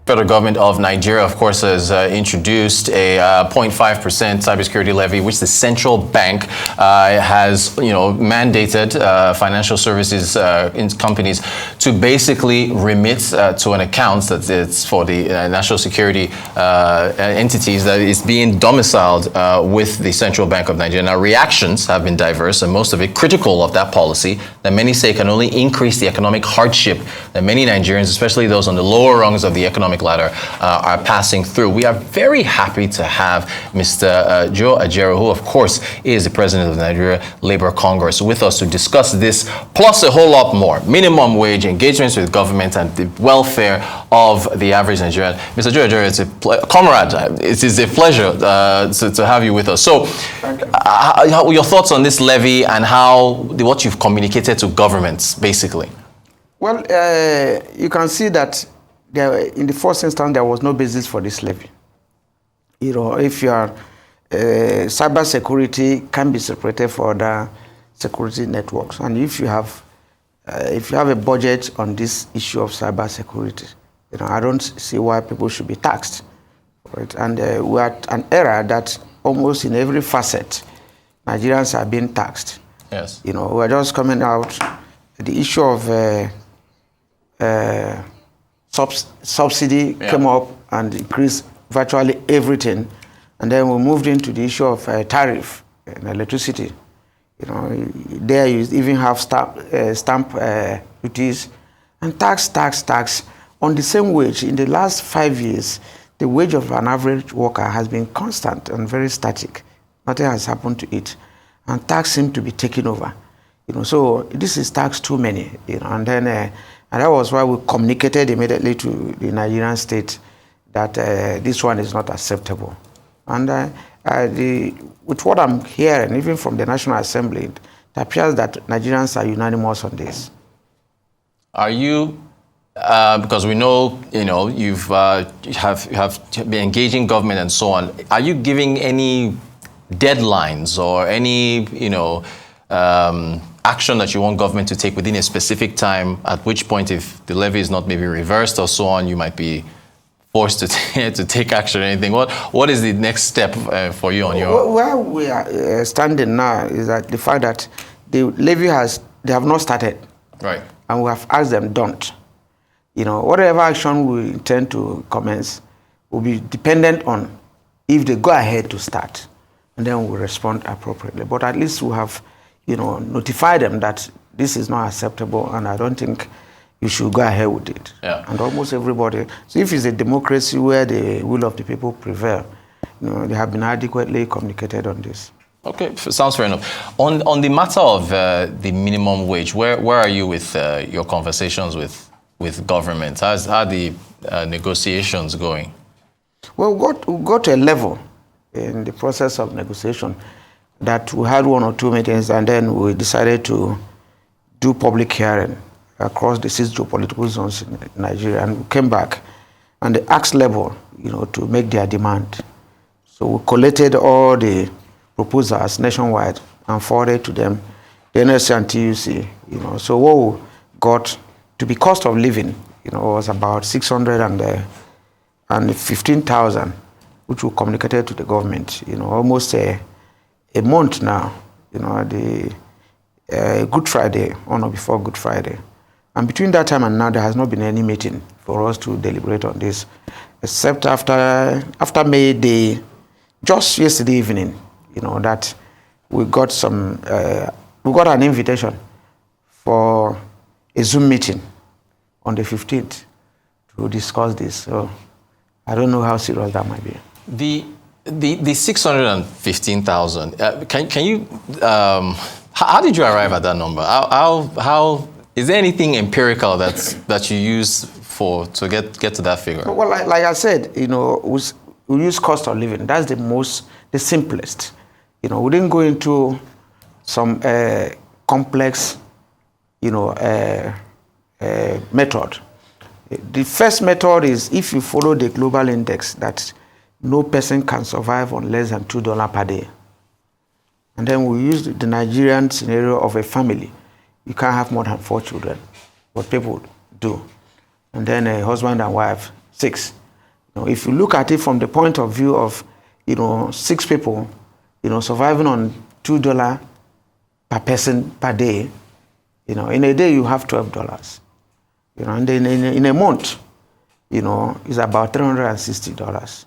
Federal government of Nigeria, of course, has introduced a 0.5% cybersecurity levy, which the central bank has, mandated financial services companies to basically remit to an account that it's for the national security entities that is being domiciled with the Central Bank of Nigeria. Now, reactions have been diverse, and most of it critical of that policy that many say can only increase the economic hardship that many Nigerians, especially those on the lower rungs of the economic ladder, are passing through. We are very happy to have Mr. Joe Ajaero, who of course is the president of the Nigeria Labour Congress, with us to discuss this, plus a whole lot more. Minimum wage, engagements with government, and the welfare of the average Nigerian. Mr. Joe Ajaero, it's a comrade. It is a pleasure to have you with us. So, your thoughts on this levy and what you've communicated to governments, basically? Well, you can see that in the first instance, there was no basis for this levy. If you are cybersecurity can be separated for other security networks, and if you have a budget on this issue of cybersecurity, I don't see why people should be taxed. Right? And we're at an era that almost in every facet, Nigerians are being taxed. Yes. We're just coming out the issue of subsidy came up and increased virtually everything, and then we moved into the issue of tariff and electricity. There you even have stamp duties and tax on the same wage. In the last 5 years, the wage of an average worker has been constant and very static. Nothing has happened to it, and tax seems to be taking over. So this is tax too many. And then. And that was why we communicated immediately to the Nigerian state that this one is not acceptable. And with what I'm hearing, even from the National Assembly, it appears that Nigerians are unanimous on this. Are you, because we know, you've have been engaging government and so on, are you giving any deadlines or any, action that you want government to take within a specific time, at which point, if the levy is not maybe reversed or so on, you might be forced to take action or anything? What is the next step for you on your... Where we are standing now is that the fact that the levy they have not started. Right. And we have asked them, don't. Whatever action we intend to commence will be dependent on if they go ahead to start, and then we'll respond appropriately. But at least we have notify them that this is not acceptable, and I don't think you should go ahead with it. Yeah. And almost everybody, so if it's a democracy where the will of the people prevail, they have been adequately communicated on this. Okay, sounds fair enough. On the matter of the minimum wage, where are you with your conversations with government? How are the negotiations going? Well, we got to a level in the process of negotiation that we had 1 or 2 meetings, and then we decided to do public hearing across the 6 geopolitical zones in Nigeria, and we came back and they asked level, to make their demand. So we collated all the proposals nationwide and forwarded to them, the NSC and TUC. So what we got to be cost of living, was about 615,000, which we communicated to the government. Almost a month now, the Good Friday, or before Good Friday. And between that time and now, there has not been any meeting for us to deliberate on this, except after May Day, just yesterday evening, that we got an invitation for a Zoom meeting on the 15th to discuss this. So I don't know how serious that might be. The 615,000. Can you? How did you arrive at that number? How is there anything empirical that you use to get to that figure? Well, like I said, we use cost of living. That's the simplest. We didn't go into some complex, method. The first method is if you follow the global index that no person can survive on less than $2 per day. And then we use the Nigerian scenario of a family. You can't have more than 4 children, what people do. And then a husband and wife, 6. if you look at it from the point of view of, 6 people, surviving on $2 per person per day, in a day you have $12. And then in a month, it's about $360.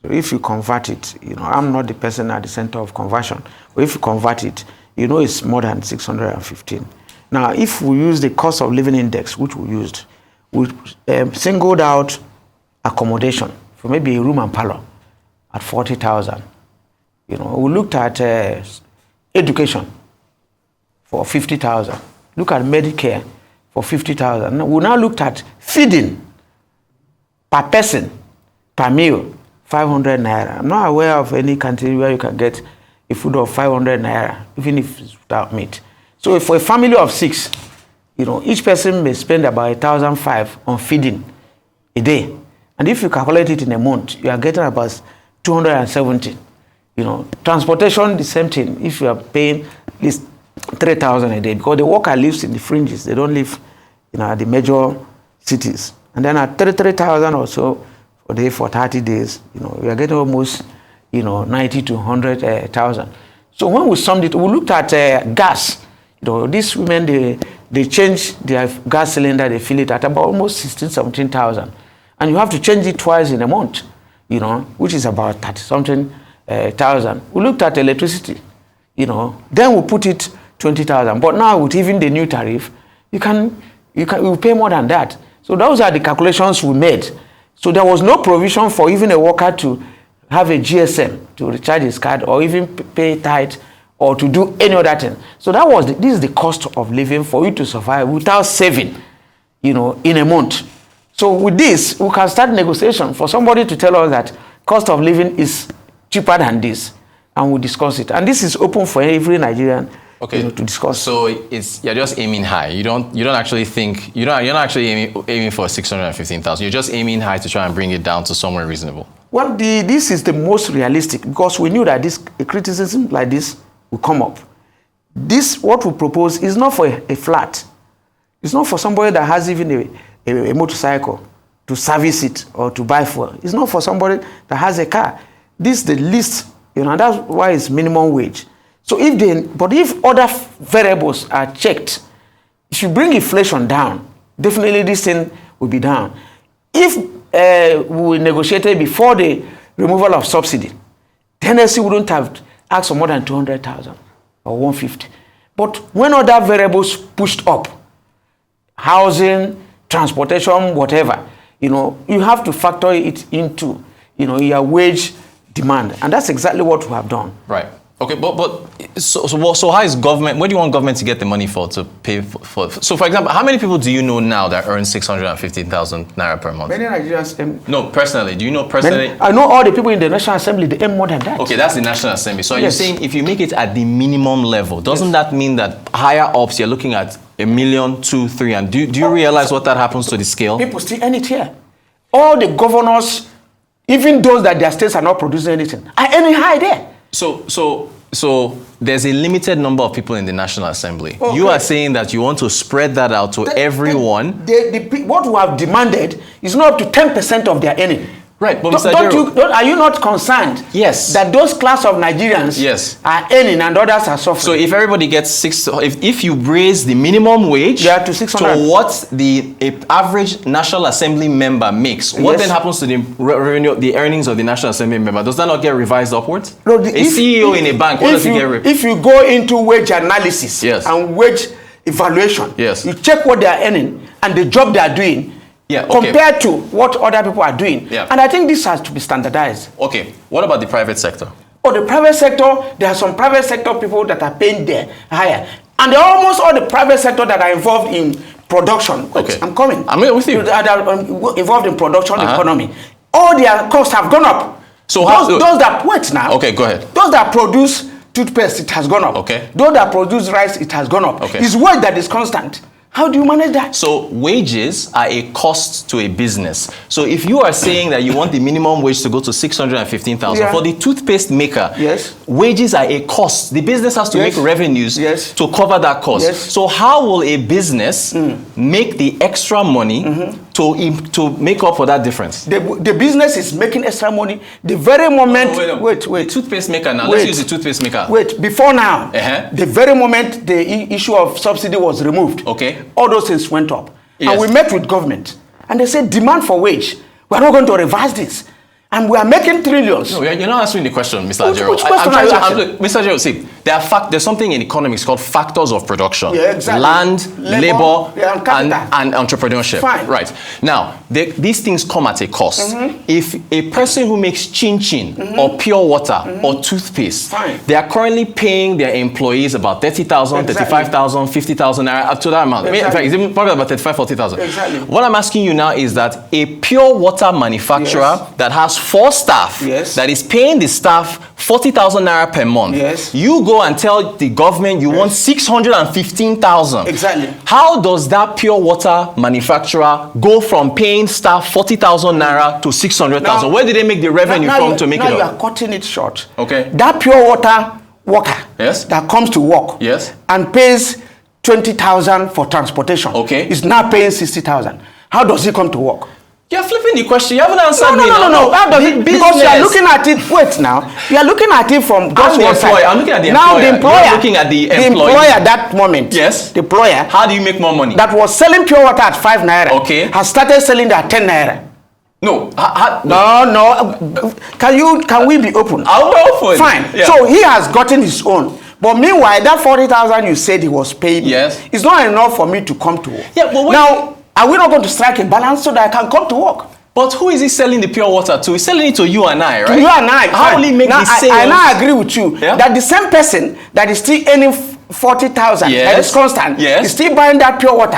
So if you convert it, I'm not the person at the center of conversion, but if you convert it, it's more than 615. Now, if we use the cost of living index, which we used, we singled out accommodation for maybe a room and parlor at 40,000. We looked at education for 50,000. Look at Medicare for 50,000. We now looked at feeding per person per meal, 500 naira. I'm not aware of any country where you can get a food of 500 naira, even if it's without meat. So for a family of 6, each person may spend about 1,500 on feeding a day. And if you calculate it in a month, you are getting about 270. Transportation, the same thing. If you are paying at least 3,000 a day, because the worker lives in the fringes, they don't live, at the major cities. And then at 3,000 or so a day for 30 days, we are getting almost, 90 to 100,000. So when we summed it, we looked at gas. These women, they change their gas cylinder, they fill it at about almost 16,000, 17,000. And you have to change it twice in a month, which is about 30-something thousand. We looked at electricity, then we put it 20,000. But now with even the new tariff, you pay more than that. So those are the calculations we made. So there was no provision for even a worker to have a GSM to recharge his card or even pay tithe or to do any other thing. So this is the cost of living for you to survive without saving, in a month. So with this, we can start negotiation for somebody to tell us that cost of living is cheaper than this, and we'll discuss it. And this is open for every Nigerian to discuss. So you're just aiming high. You don't actually think you're not actually aiming for 615,000. You're just aiming high to try and bring it down to somewhere reasonable. Well, this is the most realistic, because we knew that a criticism like this will come up. What we propose is not for a flat. It's not for somebody that has even a motorcycle to service it or to buy fuel. It's not for somebody that has a car. This is the least, that's why it's minimum wage. So if other variables are checked, if you bring inflation down, definitely this thing will be down. If we negotiated before the removal of subsidy, Tennessee wouldn't have asked for more than 200,000 or 150. But when other variables pushed up, housing, transportation, whatever, you have to factor it into, your wage demand. And that's exactly what we have done. Right. Okay, so how is government, where do you want government to get the money to pay for? So for example, how many people do you know now that earn 615,000 naira per month? Many Nigerians. No, personally. Do you know personally? I know all the people in the National Assembly, they earn more than that. Okay, that's the National Assembly. So you're saying if you make it at the minimum level, doesn't that mean that higher ups, you're looking at 1 million, 2, 3, and do you realize what that happens to the scale? People still earn it here. All the governors, even those that their states are not producing anything, are earning high there. So there's a limited number of people in the National Assembly. Okay. You are saying that you want to spread that out to everyone. What we have demanded is not up to 10% of their earning. Right, but are you not concerned? Yes. That those class of Nigerians are earning and others are suffering? So if everybody gets if you raise the minimum wage to 600 to what the average National Assembly member makes, what then happens to the revenue, the earnings of the National Assembly member? Does that not get revised upwards? No, CEO in a bank, what does he get? If you go into wage analysis and wage evaluation, you check what they are earning and the job they are doing. Compared to what other people are doing. And I think this has to be standardized. Okay, what about the private sector? The private sector, there are some private sector people that are paying there higher. And they're almost all the private sector that are involved in production. Okay. I'm coming. I'm with you. That are involved in production economy. All their costs have gone up. So those that, wait now. Okay, go ahead. Those that produce toothpaste, it has gone up. Okay. Those that produce rice, it has gone up. Okay. It's wage that is constant. How do you manage that? So wages are a cost to a business. So if you are saying that you want the minimum wage to go to 615,000 for the toothpaste maker, wages are a cost. The business has to make revenues to cover that cost. So how will a business make the extra money to make up for that difference? The business is making extra money the very moment. Wait. The toothpaste maker now. Let's use the toothpaste maker. Wait, before now, the very moment the issue of subsidy was removed, all those things went up. And we met with government, and they said demand for wage. We are not going to revise this. And we are making trillions. No, you're not answering the question, Mr. Ajaero. Which question are you asking? Mr. Ajaero, see, there's something in economics called factors of production. Yeah, exactly. Land, labor, and entrepreneurship. Fine. Right. Now, these things come at a cost. If a person who makes chin-chin or pure water or toothpaste, they are currently paying their employees about 30,000, 35,000, 50,000 up to that amount. In fact, it's even probably about 35, 40,000. Exactly. What I'm asking you now is that a pure water manufacturer that has 4 staff, that is paying the staff 40,000 naira per month. You go and tell the government you want 615,000. Exactly. How does that pure water manufacturer go from paying staff 40,000 naira to 600,000? Where did they make the revenue from to make it up? Now you are cutting it short. Okay. That pure water worker that comes to work and pays 20,000 for transportation is now paying 60,000. How does he come to work? You're flipping the question. You haven't answered me. No. How does it, because you are looking at it. Wait now. You are looking at it from just one side. I'm looking at the employer. Now the employer. You're looking at the employee. The employer at that moment. Yes. The employer. How do you make more money? That was selling pure water at 5 naira. Has started selling at 10 naira. No. No. Can we be open? I'll be open. Fine. Yeah. So he has gotten his own. But meanwhile, that 40,000 you said he was paid. It's not enough for me to come to work. Yeah. But now, are we not going to strike a balance so that I can come to work? But who is he selling the pure water to? He's selling it to you and I, right? To you and I. How will he make the sales? I now agree with you that the same person that is still earning 40,000, that is constant, is still buying that pure water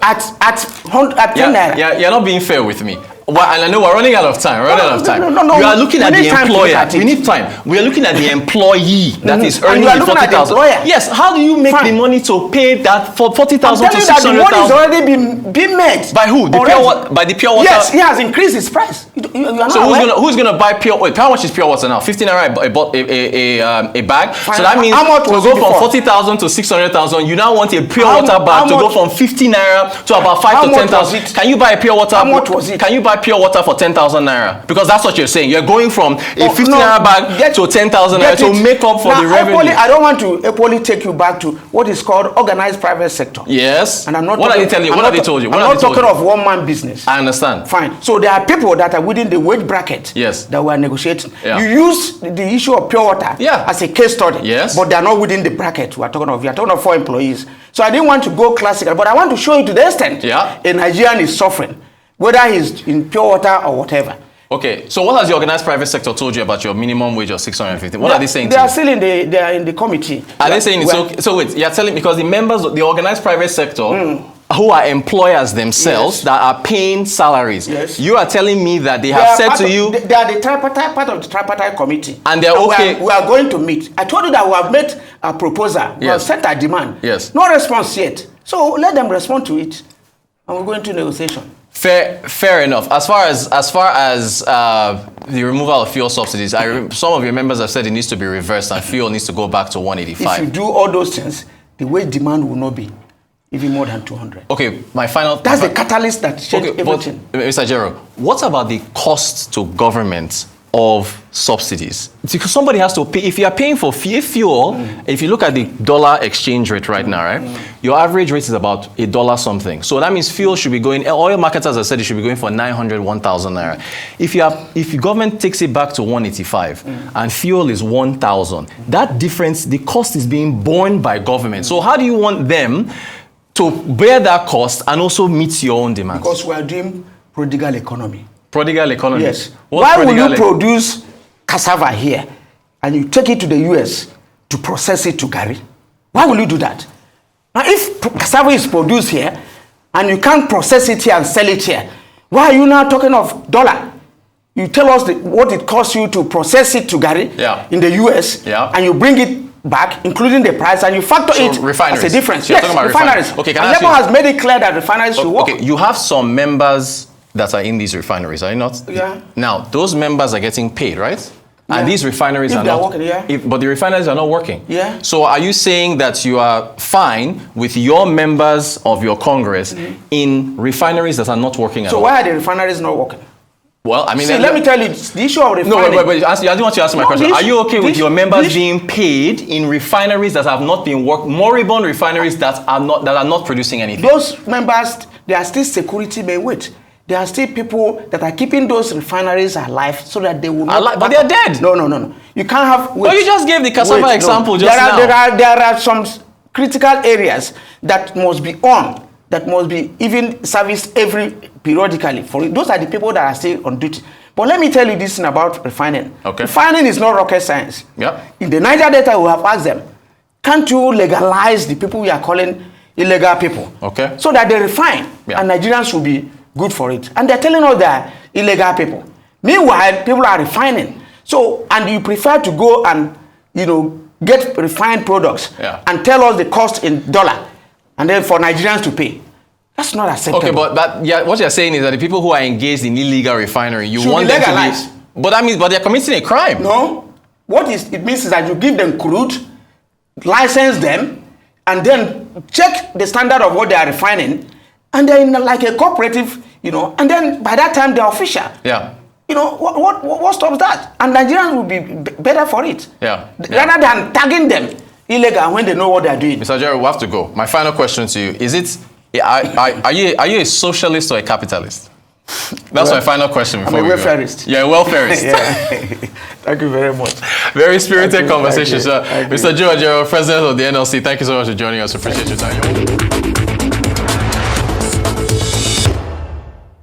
at 10 naira. Yeah, you're not being fair with me. Well, and I know we're running out of time. No. You are looking at the employer. We need time. We are looking at the employee that is earning the 40,000. Yes. How do you make the money to pay that for 40,000 to 600,000? The money is already been made. By who? By the pure water. Yes, he has increased his price. You are not so who's gonna buy pure? Wait, how much is pure water now? 15 naira a bag. Fine. So that means to go from 40,000 to 600,000. You now want a pure water bag to go from 50 naira to about 5 to 10,000. Can you buy a pure water? How much was it? Can you buy pure water for 10,000 naira? Because that's what you're saying. You're going from a 50 naira bag to 10,000 naira to make up for the revenue. I don't want to equally take you back to what is called organized private sector. Yes. And I'm not. What are they telling you? What have they told you? I'm not talking of one-man business. I understand. Fine. So there are people that are within the wage bracket. That we are negotiating. You use the issue of pure water as a case study. But they are not within the bracket we are talking of. We are talking of 4 employees. So I didn't want to go classical, but I want to show you to the extent a Nigerian is suffering, whether he's in pure water or whatever. Okay, so what has the organized private sector told you about your minimum wage of 650? What are they saying? They are still they are in the committee. Are they saying it's okay? So wait, you're telling, because the members of the organized private sector who are employers themselves that are paying salaries, you are telling me that they have said to you they are the part of the tripartite committee, and they're okay. We are going to meet. I told you that we have made a proposal. We have sent a demand. No response yet. So let them respond to it, and we're going to negotiation. Fair enough. As far as the removal of fuel subsidies, some of your members have said it needs to be reversed and fuel needs to go back to 185. If you do all those things, the wage demand will not be even more than 200. Okay, my final. That's the catalyst that changes everything. But, Mr. Ajaero, what about the cost to government of subsidies? Because somebody has to pay. If you are paying for fuel, if you look at the dollar exchange rate right now, right, your average rate is about $1 something. So that means fuel should be going. Oil marketers have said it should be going for 900, 1,000 naira. If the government takes it back to 185 and fuel is 1,000, that difference, the cost is being borne by government. So how do you want them to bear that cost and also meet your own demands? Because we are doing prodigal economy. Prodigal economy? Yes. Why will you produce cassava here and you take it to the US to process it to Gary? Why will you do that? Now, if cassava is produced here and you can't process it here and sell it here, why are you now talking of dollar? You tell us what it costs you to process it to Gary in the US and you bring it back, including the price, and you factor it refineries. as a difference. So yes, you're talking about refineries. Okay, and Labour has made it clear that refineries should work. Okay, you have some members that are in these refineries, are you not? Yeah. Now, those members are getting paid, right? Yeah. And these refineries are not working, yeah. But the refineries are not working. Yeah. So are you saying that you are fine with your members of your Congress in refineries that are not working at all? So why are the refineries not working? Well, I mean, see, let me tell you, the issue of refining. No, wait. I didn't want you to answer my question. Are you okay with your members being paid in refineries that have not been moribund refineries that are not producing anything? Those members, they are still security men. Wait, there are still people that are keeping those refineries alive so that they will not. But they are dead. No. You can't have. Wait, but you just gave the cassava example just now. There are some critical areas that must be on. That must be even serviced periodically. Those are the people that are still on duty. But let me tell you this thing about refining. Okay. Refining is not rocket science. Yeah. In the Niger Delta, we have asked them, can't you legalize the people we are calling illegal people? Okay. So that they refine, yeah. and Nigerians will be good for it. And they're telling us they're illegal people. Meanwhile, people are refining. So, and you prefer to go and, get refined products and tell us the cost in dollar. And then for Nigerians to pay. That's not acceptable. Okay, but what you're saying is that the people who are engaged in illegal refinery, you want them to be... But they're committing a crime. No. It means is that you give them crude, license them, and then check the standard of what they are refining, and they're in like a cooperative, and then by that time they're official. Yeah. What stops that? And Nigerians will be better for it. Yeah. Rather than tagging them illegal when they know what they're doing. Mr. Ajaero, we have to go. My final question to you is: are you a socialist or a capitalist? That's my final question. I'm a welfarist. You're a welfarist. Thank you very much. Very spirited conversation, sir. Mr. Ajaero, President of the NLC, thank you so much for joining us. Appreciate your time.